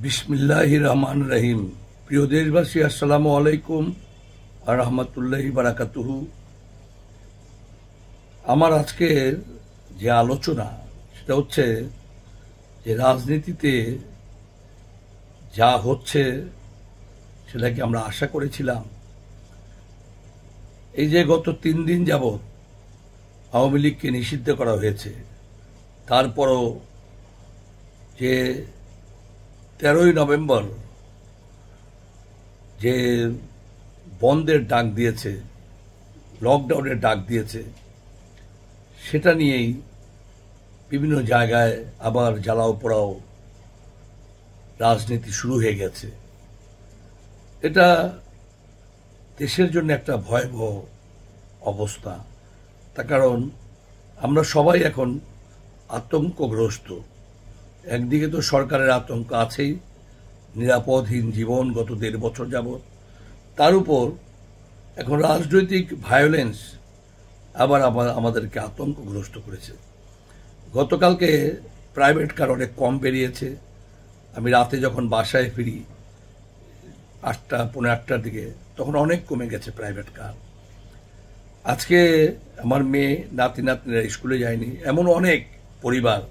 বিসমিল্লাহির রহমানির রহিম। প্রিয় দেশবাসী, আসসালামু আলাইকুম আর রহমতুল্লাহি বারাকাতুহু। আমার আজকের যে আলোচনা সেটা হচ্ছে যে রাজনীতিতে যা হচ্ছে সেটা কি আমরা আশা করেছিলাম? এই যে গত 3 দিন যাবৎ আওয়ামী লীগকে নিষিদ্ধ করা হয়েছে, তারপরও যে 13ই নভেম্বর যে বন্ধের ডাক দিয়েছে, লকডাউনের ডাক দিয়েছে, সেটা নিয়েই বিভিন্ন জায়গায় আবার জ্বালাও পোড়াও রাজনীতি শুরু হয়ে গেছে। এটা দেশের জন্য একটা ভয়াবহ অবস্থা। তার কারণ আমরা সবাই এখন আতঙ্কগ্রস্ত। একদিকে তো সরকারের আতঙ্ক আছেই, নিরাপদহীন জীবন গত 1.5 বছর যাবৎ, তার উপর এখন রাজনৈতিক ভায়োলেন্স আবার আমাদেরকে আতঙ্কগ্রস্ত করেছে। গতকালকে প্রাইভেট কার অনেক কম বেরিয়েছে। আমি রাতে যখন বাসায় ফিরি 8টা পৌনে 8টার দিকে, তখন অনেক কমে গেছে প্রাইভেট কার। আজকে আমার মেয়ে নাতি নাতনিরা স্কুলে যায়নি, এমন অনেক পরিবার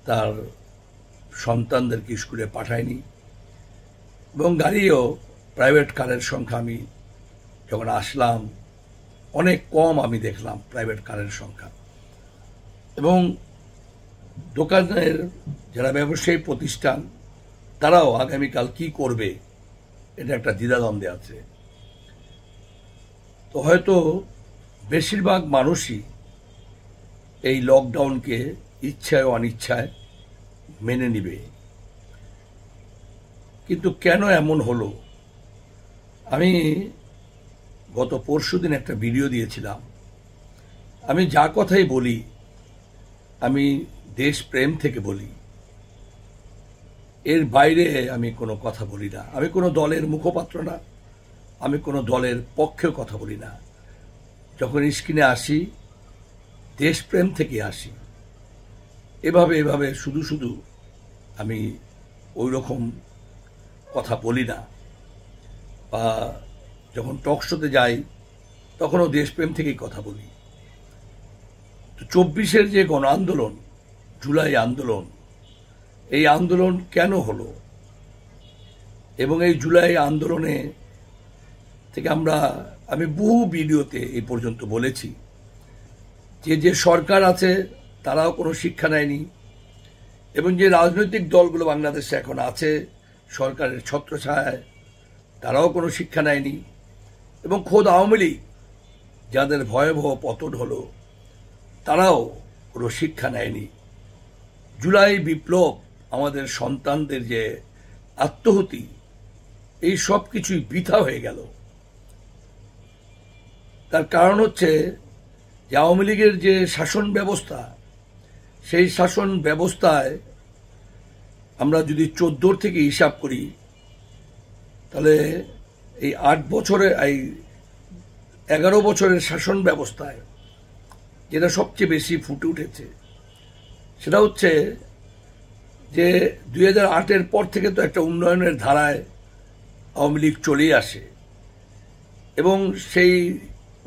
তার সন্তানদেরকে স্কুলে পাঠায়নি। এবং গাড়িও প্রাইভেট কারের সংখ্যা আমি যখন আসলাম অনেক কম আমি দেখলাম প্রাইভেট কারের সংখ্যা। এবং দোকানের যারা ব্যবসায়ী প্রতিষ্ঠান তারাও আগামীকাল কি করবে এটা একটা দ্বিধাদ্বন্দ্বে আছে। তো হয়তো বেশিরভাগ মানুষই এই লকডাউনকে ইচ্ছায় ও অনিচ্ছায় মেনে নিবে। কিন্তু কেন এমন হলো? আমি গত পরশুদিন একটা ভিডিও দিয়েছিলাম। আমি যা কথাই বলি আমি দেশপ্রেম থেকে বলি, এর বাইরে আমি কোনো কথা বলি না। আমি কোনো দলের মুখপাত্র না, আমি কোনো দলের পক্ষেও কথা বলি না। যখন স্ক্রিনে আসি দেশপ্রেম থেকে আসি। এভাবে শুধু শুধু আমি ওই রকম কথা বলি না। বা যখন টক শোতে যাই তখনও দেশপ্রেম থেকেই কথা বলি। তো 24-এর যে গণ আন্দোলন, জুলাই আন্দোলন, এই আন্দোলন কেন হলো এবং এই জুলাই আন্দোলনে থেকে আমি বহু ভিডিওতে এই পর্যন্ত বলেছি যে সরকার আছে তারাও কোনো শিক্ষা নেয়নি, এবং যে রাজনৈতিক দলগুলো বাংলাদেশে এখন আছে সরকারের ছত্রছায়ায় তারাও কোনো শিক্ষা নেয়নি, এবং খোদ আওয়ামী লীগ যাদের ভয়াবহ পতন হলো তারাও কোনো শিক্ষা নেয়নি। জুলাই বিপ্লব, আমাদের সন্তানদের যে আত্মহতি, এই সব কিছুই বৃথা হয়ে গেল। তার কারণ হচ্ছে যে আওয়ামী লীগের যে শাসন ব্যবস্থা, সেই শাসন ব্যবস্থায় আমরা যদি 14 থেকে হিসাব করি তাহলে এই 8 বছরে এই 11 বছরের শাসন ব্যবস্থায় যেটা সবচেয়ে বেশি ফুটে উঠেছে সেটা হচ্ছে যে 2008-এর পর থেকে তো একটা উন্নয়নের ধারায় আওয়ামী লীগ চলেই আসে, এবং সেই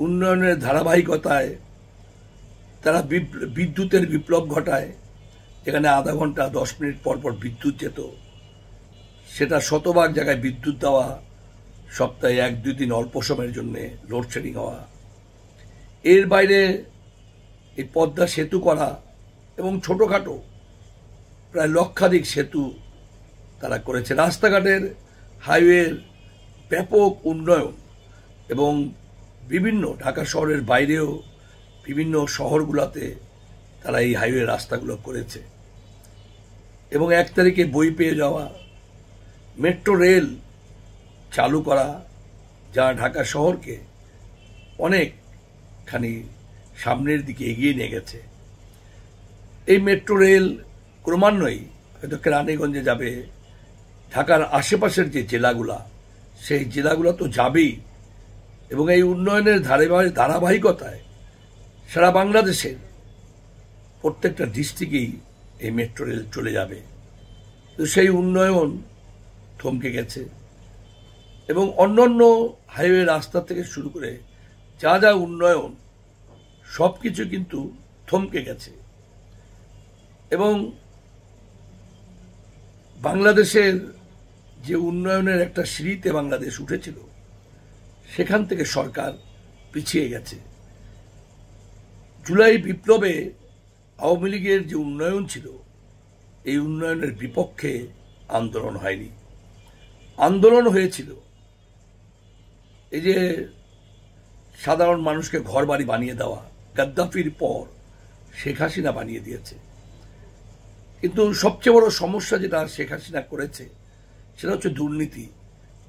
উন্নয়নের ধারাবাহিকতায় তারা বিদ্যুতের বিপ্লব ঘটায়। যেখানে আধা ঘন্টা 10 মিনিট পর পর বিদ্যুৎ যেত, সেটা শতভাগ জায়গায় বিদ্যুৎ দেওয়া, সপ্তাহে 1-2 দিন অল্প সময়ের জন্য লোডশেডিং হওয়া। এর বাইরে এই পদ্মা সেতু করা এবং ছোটখাটো প্রায় লক্ষাধিক সেতু তারা করেছে। রাস্তাঘাটের হাইওয়ের ব্যাপক উন্নয়ন, এবং বিভিন্ন ঢাকা শহরের বাইরেও বিভিন্ন শহরগুলোতে তারা এই হাইওয়ে রাস্তাগুলো করেছে। এবং 1 তারিখে বই পেয়ে যাওয়া, মেট্রো রেল চালু করা, যা ঢাকা শহরকে অনেকখানি সামনের দিকে এগিয়ে নিয়ে গেছে। এই মেট্রো রেল ক্রমান্বয়ে হয়তো কেরানীগঞ্জে যাবে, ঢাকার আশেপাশের যে জেলাগুলা সেই জেলাগুলো তো যাবেই, এবং এই উন্নয়নের ধারাবাহিকতায় সারা বাংলাদেশের প্রত্যেকটা ডিস্ট্রিক্টেই এই মেট্রো রেল চলে যাবে। তো সেই উন্নয়ন থমকে গেছে এবং অন্যান্য হাইওয়ে রাস্তা থেকে শুরু করে যা যা উন্নয়ন সব কিছু কিন্তু থমকে গেছে। এবং বাংলাদেশের যে উন্নয়নের একটা সিঁড়িতে বাংলাদেশ উঠেছিল সেখান থেকে সরকার পিছিয়ে গেছে। জুলাই বিপ্লবে আওয়ামী লীগের যে উন্নয়ন ছিল এই উন্নয়নের বিপক্ষে আন্দোলন হয়নি। আন্দোলন হয়েছিল এই যে সাধারণ মানুষকে ঘর বাড়ি বানিয়ে দেওয়া, গাদ্দাফির পর শেখ হাসিনা বানিয়ে দিয়েছে। কিন্তু সবচেয়ে বড় সমস্যা যেটা শেখ হাসিনা করেছে সেটা হচ্ছে দুর্নীতি,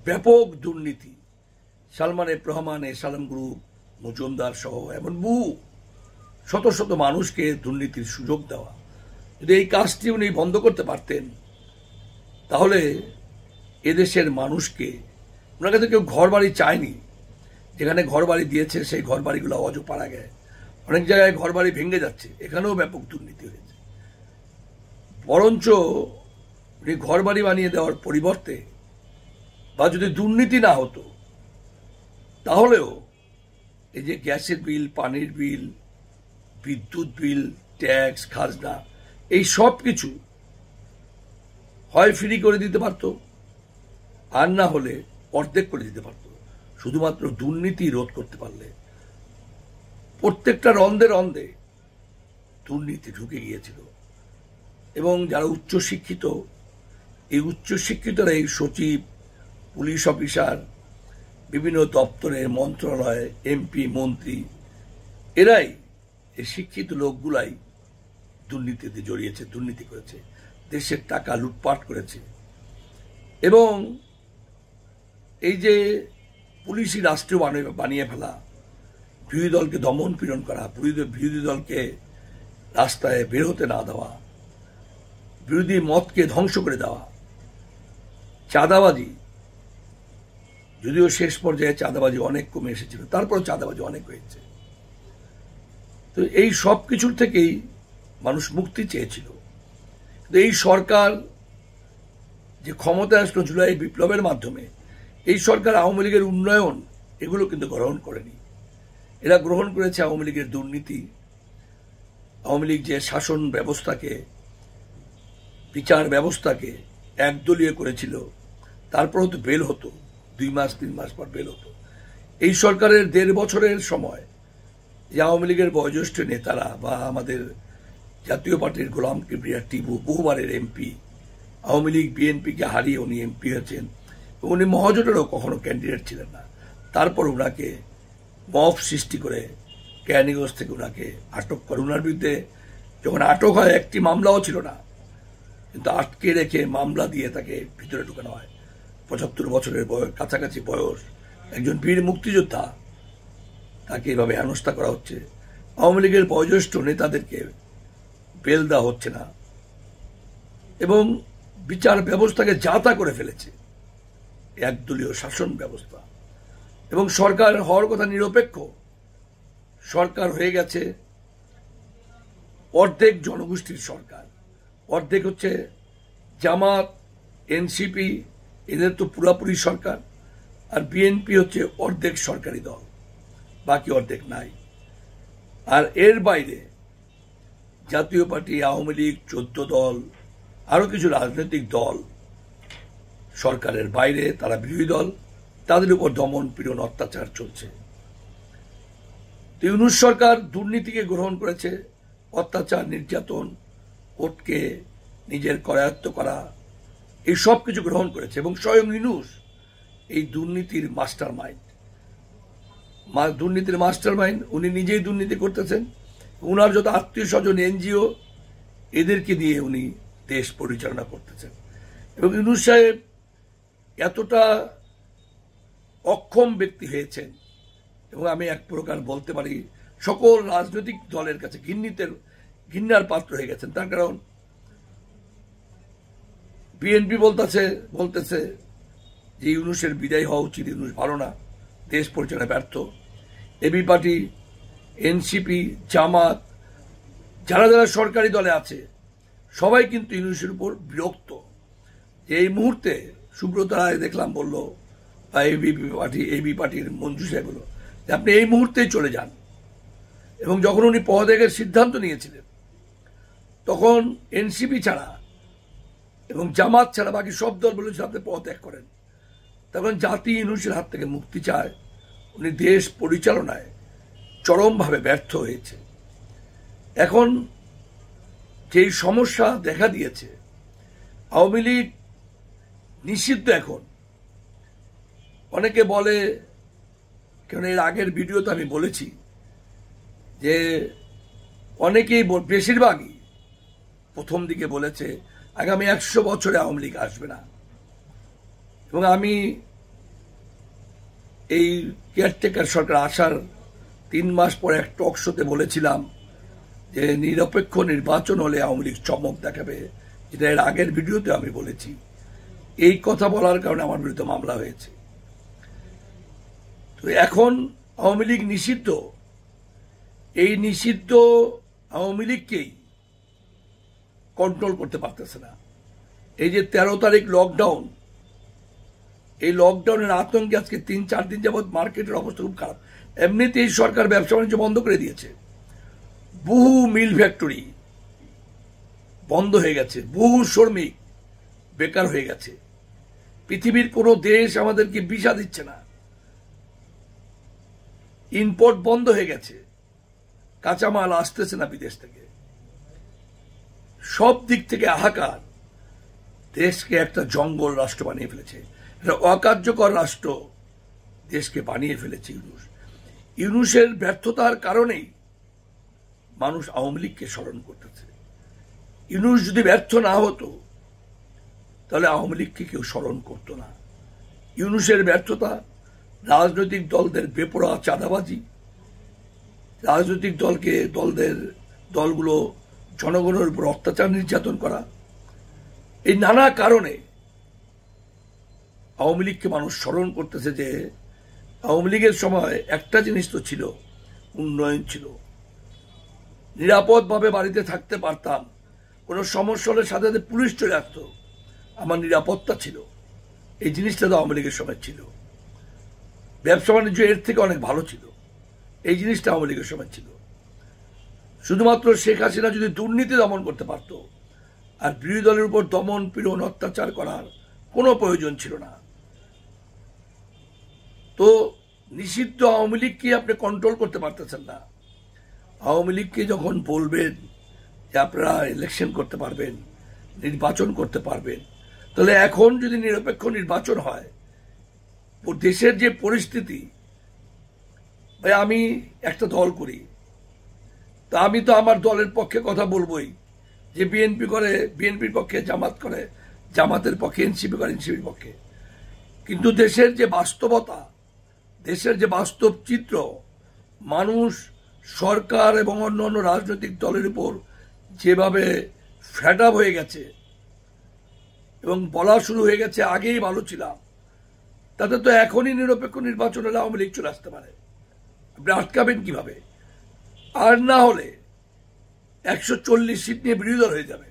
ব্যাপক দুর্নীতি। সালমান এফ রহমান, এসালাম গ্রুপ, মজুমদার সহ এমন বহু শত শত মানুষকে দুর্নীতির সুযোগ দেওয়া। যদি এই কাজটি উনি বন্ধ করতে পারতেন তাহলে এদেশের মানুষকে, ওনার কাছে কেউ ঘর বাড়ি চায়নি, যেখানে ঘর বাড়ি দিয়েছে সেই ঘর বাড়িগুলো অজপাড়া গেছে, অনেক জায়গায় ঘর বাড়ি ভেঙে যাচ্ছে, এখানেও ব্যাপক দুর্নীতি হয়েছে। বরঞ্চ উনি ঘর বাড়ি বানিয়ে দেওয়ার পরিবর্তে বা যদি দুর্নীতি না হতো তাহলেও এই যে গ্যাসের বিল, পানির বিল, বিদ্যুৎ বিল, ট্যাক্স, খাজনা, এই সব কিছু হয় ফ্রি করে দিতে পারত আর না হলে অর্ধেক করে দিতে পারত। শুধুমাত্র দুর্নীতি রোধ করতে পারলে। প্রত্যেকটা রন্ধে রন্ধে দুর্নীতি ঢুকে গিয়েছিল এবং যারা উচ্চশিক্ষিত, এই উচ্চশিক্ষিতরা, এই সচিব, পুলিশ অফিসার, বিভিন্ন দপ্তরের মন্ত্রণালয়, এমপি, মন্ত্রী, এরাই, এই শিক্ষিত লোকগুলাই দুর্নীতিতে জড়িয়েছে, দুর্নীতি করেছে, দেশের টাকা লুটপাট করেছে। এবং এই যে পুলিশই রাষ্ট্র বানিয়ে ফেলা, বিরোধী দলকে দমন পীড়ন করা, বিরোধী দলকে রাস্তায় বের হতে না দেওয়া, বিরোধী মতকে ধ্বংস করে দেওয়া, চাঁদাবাজি, যদিও শেষ পর্যায়ে চাঁদাবাজি অনেক কমে এসেছিল, তারপরে চাঁদাবাজি অনেক হয়েছে। তো এই সব কিছুর থেকেই মানুষ মুক্তি চেয়েছিল। এই সরকার যে ক্ষমতায় আসলো জুলাই বিপ্লবের মাধ্যমে, এই সরকার আওয়ামী লীগের উন্নয়ন এগুলো কিন্তু গ্রহণ করেনি। এরা গ্রহণ করেছে আওয়ামী লীগের দুর্নীতি, আওয়ামী লীগ যে শাসন ব্যবস্থাকে, বিচার ব্যবস্থাকে একদলীয় করেছিল, তারপরেও তো বেল হতো, 2 মাস 3 মাস পর বেল হতো। এই সরকারের 1.5 বছরের সময় যে আওয়ামী লীগের বয়োজ্যেষ্ঠ নেতারা বা আমাদের জাতীয় পার্টির গোলাম কিবরিয়া টিপু, বহুবারের এমপি, আওয়ামী লীগ বিএনপিকে হারিয়ে উনি এমপি হয়েছেন, উনি মহাজোটেরও কখনো ক্যান্ডিডেট ছিলেন না, তারপর ওনাকে মব সৃষ্টি করে ক্যানিগঞ্জ থেকে ওনাকে আটক করে। ওনার বিরুদ্ধে যখন আটক হয় একটি মামলাও ছিল না, কিন্তু আটকে রেখে মামলা দিয়ে তাকে ভিতরে ঢুকানো হয়। 75 বছরের কাছাকাছি বয়স একজন বীর মুক্তিযোদ্ধা, তাকে এভাবে হেনস্থা করা হচ্ছে। আওয়ামী লীগের বয়োজ্যেষ্ঠ নেতাদেরকে বেল দেওয়া হচ্ছে না এবং বিচার ব্যবস্থাকে যা-তা করে ফেলেছে একদলীয় শাসন ব্যবস্থা। এবং সরকার হওয়ার কথা নিরপেক্ষ, সরকার হয়ে গেছে অর্ধেক জনগোষ্ঠীর সরকার। অর্ধেক হচ্ছে জামাত, এনসিপি, এদের তো পুরাপুরি সরকার, আর বিএনপি হচ্ছে অর্ধেক সরকারি দল, বাকি অর্ধেক নাই। আর এর বাইরে জাতীয় পার্টি, আওয়ামী লীগ, 14 দল, আরো কিছু রাজনৈতিক দল সরকারের বাইরে, তারা বিরোধী দল, তাদের উপর দমন পীড়ন অত্যাচার চলছে। ইউনূস সরকার দুর্নীতিকে গ্রহণ করেছে, অত্যাচার, নির্যাতন, কোর্টকে নিজের করায়ত্ত করা, এই সব কিছু গ্রহণ করেছে। এবং স্বয়ং ইউনূস এই দুর্নীতির মাস্টার মাইন্ড, উনি নিজেই দুর্নীতি করতেছেন। উনার যত আত্মীয় স্বজন, এনজিও, এদেরকে দিয়ে উনি দেশ পরিচালনা করতেছেন। এবং ইউনূস সাহেব এতটা অক্ষম ব্যক্তি হয়েছেন এবং আমি এক প্রকার বলতে পারি সকল রাজনৈতিক দলের কাছে ঘৃণার পাত্র হয়ে গেছেন। তার কারণ বিএনপি বলতেছে যে ইউনূসের বিদায় হওয়া উচিত, ইউনূস ভালো না, দেশ পরিচালনায় ব্যর্থ। এবি পার্টি, এনসিপি, জামাত, যারা যারা সরকারি দলে আছে সবাই কিন্তু ইউনূসের উপর বিরক্ত। এই মুহূর্তে সুব্রত রায় দেখলাম বলল, বা এবি পার্টির মঞ্জু সাহেব বলল যে আপনি এই মুহূর্তেই চলে যান। এবং যখন উনি পদত্যাগের সিদ্ধান্ত নিয়েছিলেন তখন এনসিপি ছাড়া এবং জামাত ছাড়া বাকি সব দল বলেছিল আপনি পদত্যাগ করেন। তখন জাতি ইউনূসের হাত থেকে মুক্তি চায়। উনি দেশ পরিচালনায় চরমভাবে ব্যর্থ হয়েছে। এখন যেই সমস্যা দেখা দিয়েছে, আওয়ামী লীগ নিষিদ্ধ। এখন অনেকে বলে, কারণ এর আগের ভিডিওতে আমি বলেছি যে অনেকেই বেশিরভাগই প্রথম দিকে বলেছে আগামী 100 বছরে আওয়ামী লীগ আসবে না। এবং আমি এই কেয়ারটেকার সরকার আসার 3 মাস পরে এক টক শোতে বলেছিলাম যে নিরপেক্ষ নির্বাচন হলে আওয়ামী লীগ চমক দেখাবে, যেটা এর আগের ভিডিওতে আমি বলেছি। এই কথা বলার কারণে আমার বিরুদ্ধে মামলা হয়েছে। তো এখন আওয়ামী লীগ নিষিদ্ধ। এই নিষিদ্ধ আওয়ামী লীগকেই কন্ট্রোল করতে পারতেছে না। এই যে 13 তারিখ লকডাউন, এই লকডাউনের আতঙ্কে আজকে 3-4 দিন যাবৎ মার্কেটের অবস্থা খুব খারাপ। এমনিতেই সরকার ব্যবসা বাণিজ্য বন্ধ করে দিয়েছে। বহু মিল ফ্যাক্টরি বন্ধ হয়ে গেছে, বহু শ্রমিক বেকার হয়ে গেছে। পৃথিবীর কোনো দেশ আমাদেরকে ভিসা দিচ্ছে না, ইম্পোর্ট বন্ধ হয়ে গেছে, কাঁচামাল আসতেছে না বিদেশ থেকে। সব দিক থেকে হাহাকার। দেশকে একটা জঙ্গল রাষ্ট্র বানিয়ে ফেলেছে, একটা অকার্যকর রাষ্ট্র দেশকে বানিয়ে ফেলেছে ইউনূস। ইউনূসের ব্যর্থতার কারণেই মানুষ আওয়ামী লীগকে স্মরণ করতেছে। ইউনূস যদি ব্যর্থ না হতো তাহলে আওয়ামী লীগকে কেউ স্মরণ করতো না। ইউনূসের ব্যর্থতা, রাজনৈতিক দলদের বেপরোয়া চাঁদাবাজি, রাজনৈতিক দলগুলো জনগণের উপর অত্যাচার নির্যাতন করা, এই নানা কারণে আওয়ামী লীগকে মানুষ স্মরণ করতেছে। যে আওয়ামী লীগের সময় একটা জিনিস তো ছিল, উন্নয়ন ছিল। নিরাপদভাবে বাড়িতে থাকতে পারতাম, কোনো সমস্যা হলে সাথে সাথে পুলিশ চলে আসতো, আমার নিরাপত্তা ছিল। এই জিনিসটা তো আওয়ামী লীগের সময় ছিল। ব্যবসা বাণিজ্য এর থেকে অনেক ভালো ছিল, এই জিনিসটা আওয়ামী লীগের সময় ছিল। শুধুমাত্র শেখ হাসিনা যদি দুর্নীতি দমন করতে পারত, আর বিরোধী দলের উপর দমন পীড়ন অত্যাচার করার কোনো প্রয়োজন ছিল না। তো নিষিদ্ধ আওয়ামী লীগকে আপনি কন্ট্রোল করতে পারতেছেন না। আওয়ামী লীগকে যখন বলবেন যে আপনারা ইলেকশন করতে পারবেন, নির্বাচন করতে পারবেন, তাহলে এখন যদি নিরপেক্ষ নির্বাচন হয়, দেশের যে পরিস্থিতি, ভাই আমি একটা দল করি, তা আমি তো আমার দলের পক্ষে কথা বলবোই। যে বিএনপি করে বিএনপির পক্ষে, জামাত করে জামাতের পক্ষে, এনসিপি করে এনসিপির পক্ষে। কিন্তু দেশের যে বাস্তবতা, দেশের যে বাস্তব চিত্র, মানুষ সরকার এবং অন্যান্য রাজনৈতিক দলের উপর যেভাবে ফেড আপ হয়ে গেছে এবং বলা শুরু হয়ে গেছে আগেই ভালো ছিলাম, তাতে তো এখনই নিরপেক্ষ নির্বাচন হলে আওয়ামী লীগ চলে আসতে পারে। আপনি আটকাবেন কিভাবে? আর না হলে 140 সিট নিয়ে বিরোধী দল হয়ে যাবে।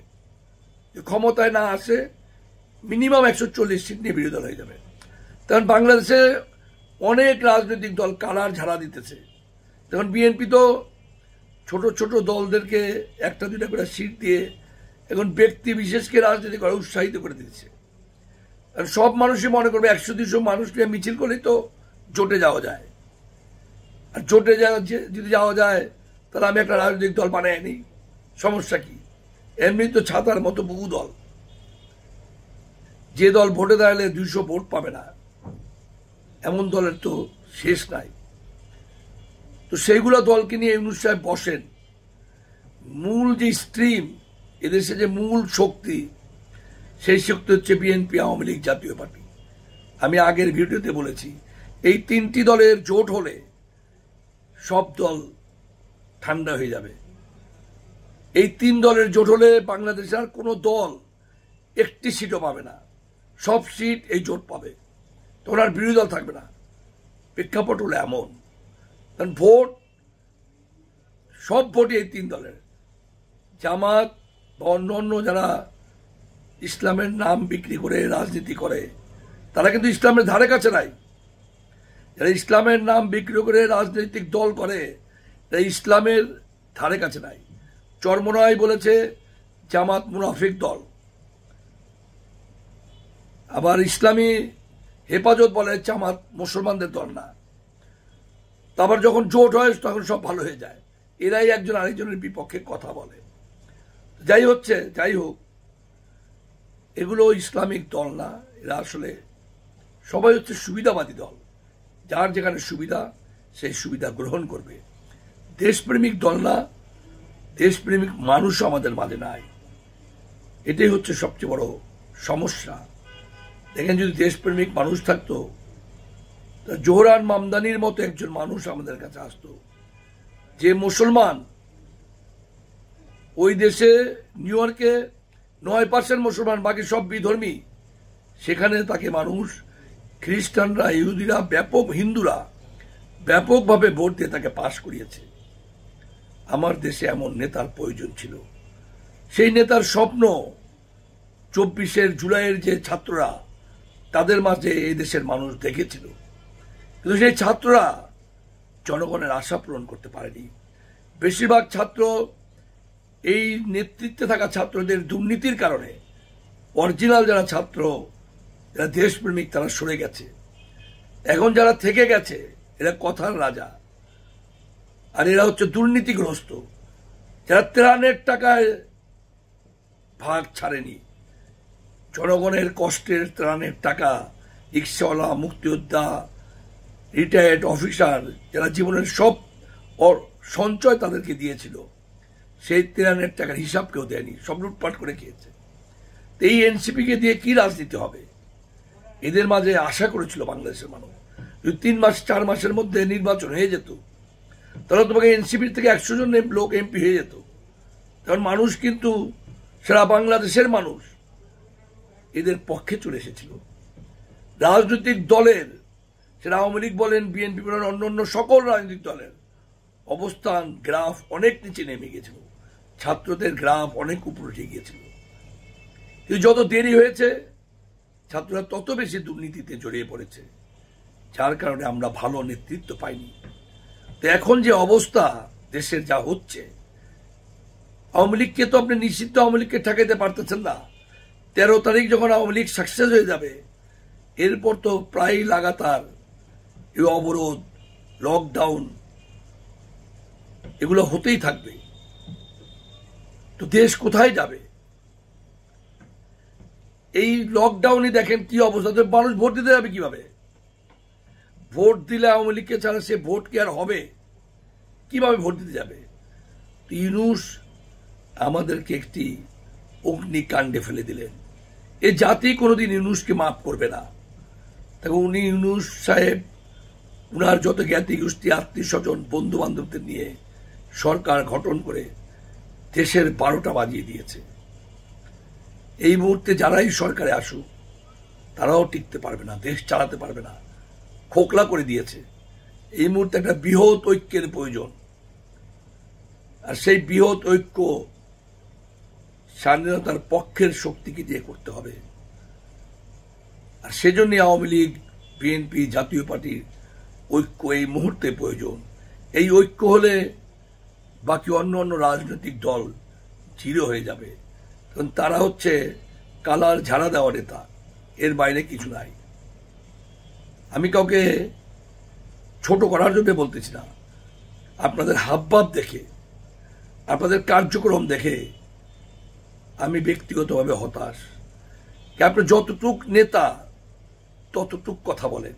ক্ষমতায় না আসে মিনিমাম 140 সিট নিয়ে বিরোধী দল হয়ে যাবে। কারণ বাংলাদেশে অনেক রাজনৈতিক দল কালার ঝাড়া দিতেছে। তখন বিএনপি তো ছোট ছোট দলদেরকে 1-2টা করে সিট দিয়ে এখন ব্যক্তি বিশেষকে রাজনীতি করা উৎসাহিত করে দিচ্ছে। আর সব মানুষই মনে করবে 100-200 মানুষ নিয়ে মিছিল করলেই তো জোটে যাওয়া যায়। আর জোটে যদি যাওয়া যায় তাহলে আমি একটা রাজনৈতিক দল বানাই নি, সমস্যা কি? এমনি তো ছাতার মতো বহু দল, যে দল ভোটে দাঁড়ালে 200 ভোট পাবে না, এমন দলের তো শেষ নাই। তো সেইগুলো দলকে নিয়ে ইউনূস সাহেব বসেন। মূল যে স্ট্রিম, এদেশে যে মূল শক্তি, সেই শক্তি হচ্ছে বিএনপি, আওয়ামী লীগ, জাতীয় পার্টি। আমি আগের ভিডিওতে বলেছি, এই 3টি দলের জোট হলে সব দল ঠান্ডা হয়ে যাবে। এই 3 দলের জোট হলে বাংলাদেশে আর কোনো দল একটি সিটও পাবে না, সব সিট এই জোট পাবে। তখন আর বিরোধী দল থাকবে না। প্রেক্ষাপট হলো এমন, কারণ ভোট, সব ভোটই এই 3 দলের। জামাত বা অন্য অন্য যারা ইসলামের নাম বিক্রি করে রাজনীতি করে, তারা কিন্তু ইসলামের ধারে কাছে নাই। যারা ইসলামের নাম বিক্রি করে রাজনৈতিক দল করে তারা ইসলামের ধারে কাছে নাই। চরমোনাই বলেছে জামাত মুনাফিক দল, আবার ইসলামী হেফাজত বলে জামাত মুসলমানদের দল না। তারপর যখন জোট হয় তখন সব ভালো হয়ে যায়, এরাই একজন আরেকজনের বিপক্ষে কথা বলে। যাই হোক, এগুলো ইসলামিক দল না, এরা আসলে সবাই হচ্ছে সুবিধাবাদী দল। যার যেখানে সুবিধা সেই সুবিধা গ্রহণ করবে। দেশপ্রেমিক দল না, দেশপ্রেমিক মানুষ আমাদের মাঝে নাই। এটাই হচ্ছে সবচেয়ে বড় সমস্যা। দেখেন, যদি দেশপ্রেমিক মানুষ থাকতো, জোহরান মামদানির মতো একজন মানুষ আমাদের কাছে আসতো, যে মুসলমান। ওই দেশে নিউ ইয়র্কে 9% মুসলমান, বাকি সব বিধর্মী। সেখানে তাকে মানুষ, খ্রিস্টানরা, ইহুদিরা, হিন্দুরা ব্যাপকভাবে ভোট দিয়ে তাকে পাশ করিয়েছে। আমার দেশে এমন নেতার প্রয়োজন ছিল। সেই নেতার স্বপ্ন 24 জুলাইয়ের যে ছাত্ররা, তাদের মাঝে এই দেশের মানুষ দেখেছিল, কিন্তু সেই ছাত্ররা জনগণের আশা পূরণ করতে পারেনি। বেশিরভাগ ছাত্র, এই নেতৃত্বে থাকা ছাত্রদের দুর্নীতির কারণে অরিজিনাল যারা ছাত্র, যারা দেশপ্রেমিক, তারা সরে গেছে। এখন যারা থেকে গেছে এরা কথার রাজা, আর এরা হচ্ছে দুর্নীতিগ্রস্ত, যারা ত্রাণের টাকায় ভাগ ছাড়েনি। জনগণের কষ্টের ত্রাণের টাকা রিক্সাওয়ালা, মুক্তিযোদ্ধা, রিটায়ার্ড অফিসার, যারা জীবনের সব সঞ্চয় তাদেরকে দিয়েছিল, সেই ত্রাণের টাকার হিসাব কেউ দেয়নি, সব লুটপাট করে খেয়েছে। এই এনসিপিকে দিয়ে কি রাজনীতি হবে? এদের মাঝে আশা করেছিল বাংলাদেশের মানুষ, যদি 3-4 মাসের মধ্যে নির্বাচন হয়ে যেত, তাহলে তোমাকে এনসিপির থেকে 100 জন লোক এমপি হয়ে যেত। কারণ মানুষ কিন্তু, সারা বাংলাদেশের মানুষ এদের পক্ষে চলে এসেছিল। রাজনৈতিক দলের, সেটা আওয়ামী লীগ বলেন, বিএনপি বলেন, অন্য সকল রাজনৈতিক দলের অবস্থান গ্রাফ অনেক নিচে নেমে গেছিল, ছাত্রদের গ্রাফ অনেক উপরে উঠে গিয়েছিল। কিন্তু যত দেরি হয়েছে, ছাত্ররা তত বেশি দুর্নীতিতে জড়িয়ে পড়েছে, যার কারণে আমরা ভালো নেতৃত্ব পাইনি। তো এখন যে অবস্থা দেশের যা হচ্ছে, আওয়ামী লীগকে তো আপনি নিষিদ্ধ আওয়ামী লীগকে ঠেকাইতে পারতেছেন না। 13 তারিখ যখন আওয়ামী লীগ সাকসেস হয়ে যাবে, এরপর তো প্রায় লাগাতার এই অবরোধ, লকডাউন, এগুলো হতেই থাকবে। তো দেশ কোথায় যাবে? এই লকডাউনে দেখেন কি অবস্থা, মানুষ ভোট দিতে যাবে কিভাবে? ভোট দিলে আওয়ামী লীগকে ছাড়া সে ভোট কি আর হবে? কিভাবে ভোট দিতে যাবে? ইউনূস আমাদেরকে একটি অগ্নিকাণ্ডে ফেলে দিলেন। এ জাতি কোনোদিন ইউনূসকে মাফ করবে না। তাকে উনি, ইউনূস সাহেব, উনার যত জ্ঞাতি গোষ্ঠী, আত্মীয় স্বজন, বন্ধু বান্ধবদের নিয়ে সরকার গঠন করে দেশের 12টা বাজিয়ে দিয়েছে। এই মুহূর্তে যারাই সরকারে আসুক, তারাও টিকতে পারবে না, দেশ চালাতে পারবে না, খোকলা করে দিয়েছে। এই মুহূর্তে একটা বৃহৎ ঐক্যের প্রয়োজন, আর সেই বৃহৎ ঐক্য স্বাধীনতার পক্ষের শক্তিকে দিয়ে করতে হবে। আর সেজন্য আওয়ামী লীগ, বিএনপি, জাতীয় পার্টির ঐক্য এই মুহূর্তে প্রয়োজন। এই ঐক্য হলে বাকি অন্য রাজনৈতিক দল জিরো হয়ে যাবে, কারণ তারা হচ্ছে কালার ঝাড়া দেওয়া নেতা, এর বাইরে কিছু নাই। আমি কাউকে ছোট করার জন্য বলতেছি না, আপনাদের হাবভাব দেখে, আপনাদের কার্যক্রম দেখে আমি ব্যক্তিগতভাবে হতাশ। আপনি যতটুক নেতা ততটুক কথা বলেন।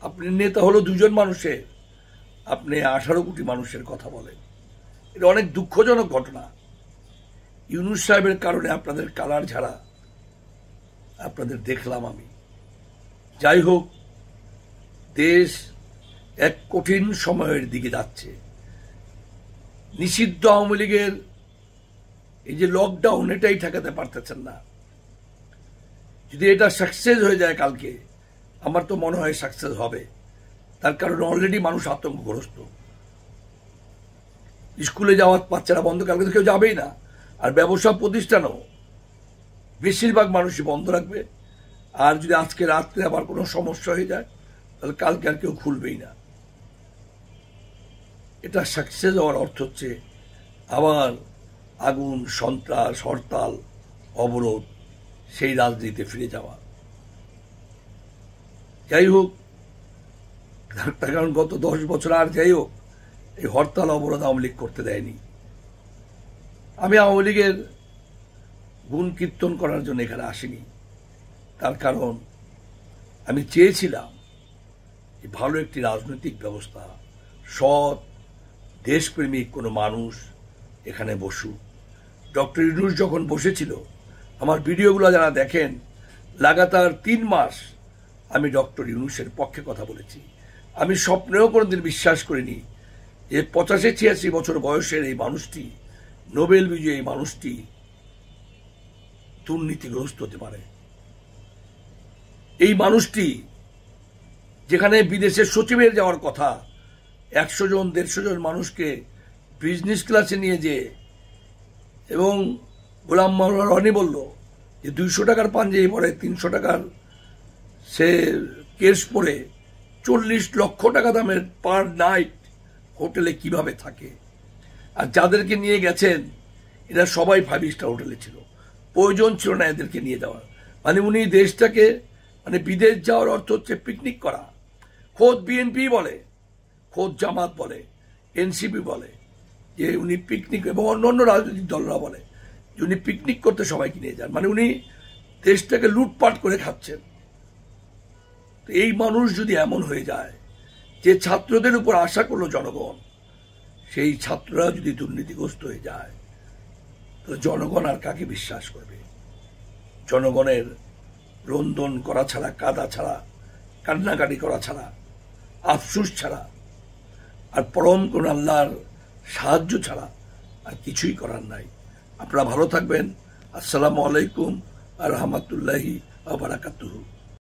আপনি নেতা হলো 2 জন মানুষের, আপনি 18 কোটি মানুষের কথা বলেন। এটা অনেক দুঃখজনক ঘটনা। ইউনূস সাহেবের কারণে আপনাদের কালার ঝাড়া আপনাদের দেখলাম আমি। যাই হোক, দেশ এক কঠিন সময়ের দিকে যাচ্ছে। নিষিদ্ধ আওয়ামী লীগের এই যে লকডাউন, এটাই ঠেকাতে পারতেছেন না। যদি এটা সাকসেস হয়ে যায় কালকে, আমার তো মনে হয় সাকসেস হবে। তার কারণ অলরেডি মানুষ আতঙ্কগ্রস্ত। স্কুলে যাওয়ার বাচ্চারা বন্ধ, কালকে তো কেউ যাবেই না। আর ব্যবসা প্রতিষ্ঠানও বেশিরভাগ মানুষই বন্ধ রাখবে, আর যদি আজকে রাত্রে আবার কোনো সমস্যা হয়ে যায় তাহলে কালকে আর কেউ খুলবেই না। এটা সাকসেস হওয়ার অর্থ হচ্ছে আবার আগুন, সন্ত্রাস, হরতাল, অবরোধ, সেই রাজনীতিতে ফিরে যাওয়া। যাই হোক, তার কারণ গত 10 বছর আর যাই হোক এই হরতাল অবরোধ আওয়ামী লীগ করতে দেয়নি। আমি আওয়ামী লীগের গুণ কীর্তন করার জন্য এখানে আসিনি। তার কারণ আমি চেয়েছিলাম ভালো একটি রাজনৈতিক ব্যবস্থা, সৎ দেশপ্রেমিক কোনো মানুষ এখানে বসুক। ডক্টর ইউনূস যখন বসেছিল, আমার ভিডিওগুলো যারা দেখেন, লাগাতার 3 মাস আমি ডক্টর ইউনূসের পক্ষে কথা বলেছি। আমি স্বপ্নেও কোনোদিন বিশ্বাস করিনি যে 85-86 বছর বয়সের এই মানুষটি, নোবেল বিজয়ী এই মানুষটি দুর্নীতিগ্রস্ত হতে পারে। এই মানুষটি যেখানে বিদেশের সচিবের যাওয়ার কথা, 100 জন 150 জন মানুষকে বিজনেস ক্লাসে নিয়ে যেয়ে, এবং গোলাম মাওলানা রনি বলল যে 200 টাকার পাঞ্জাবি পরে 300 টাকার সে কেস পরে 40 লক্ষ টাকা দামের পার নাইট হোটেলে কিভাবে থাকে। আর যাদেরকে নিয়ে গেছেন এরা সবাই 5 স্টার হোটেলে ছিল, প্রয়োজন ছিল না এদেরকে নিয়ে যাওয়ার। মানে উনি দেশটাকে, মানে বিদেশ যাওয়ার অর্থ হচ্ছে পিকনিক করা। খোদ বিএনপি বলে, খোদ জামাত বলে, এনসিপি বলে যে উনি পিকনিক, এবং অন্য রাজনৈতিক দলরা বলে যে উনি পিকনিক করতে সবাইকে নিয়ে যান। মানে উনি দেশটাকে লুটপাট করে খাচ্ছেন। এই মানুষ যদি এমন হয়ে যায় যে ছাত্রদের উপর আশা করলো জনগণ, সেই ছাত্ররা যদি দুর্নীতিগ্রস্ত হয়ে যায়, তো জনগণ আর কাকে বিশ্বাস করবে? জনগণের রন্ধন করা ছাড়া, কাদা ছাড়া, কান্নাকাটি করা ছাড়া, আফসোস ছাড়া, আর পরম কোন আল্লাহর সাহায্য ছাড়া আর কিছুই করার নাই। আপনারা ভালো থাকবেন। আসসালামু আলাইকুম ওয়া রাহমাতুল্লাহি ওয়া বারাকাতুহু।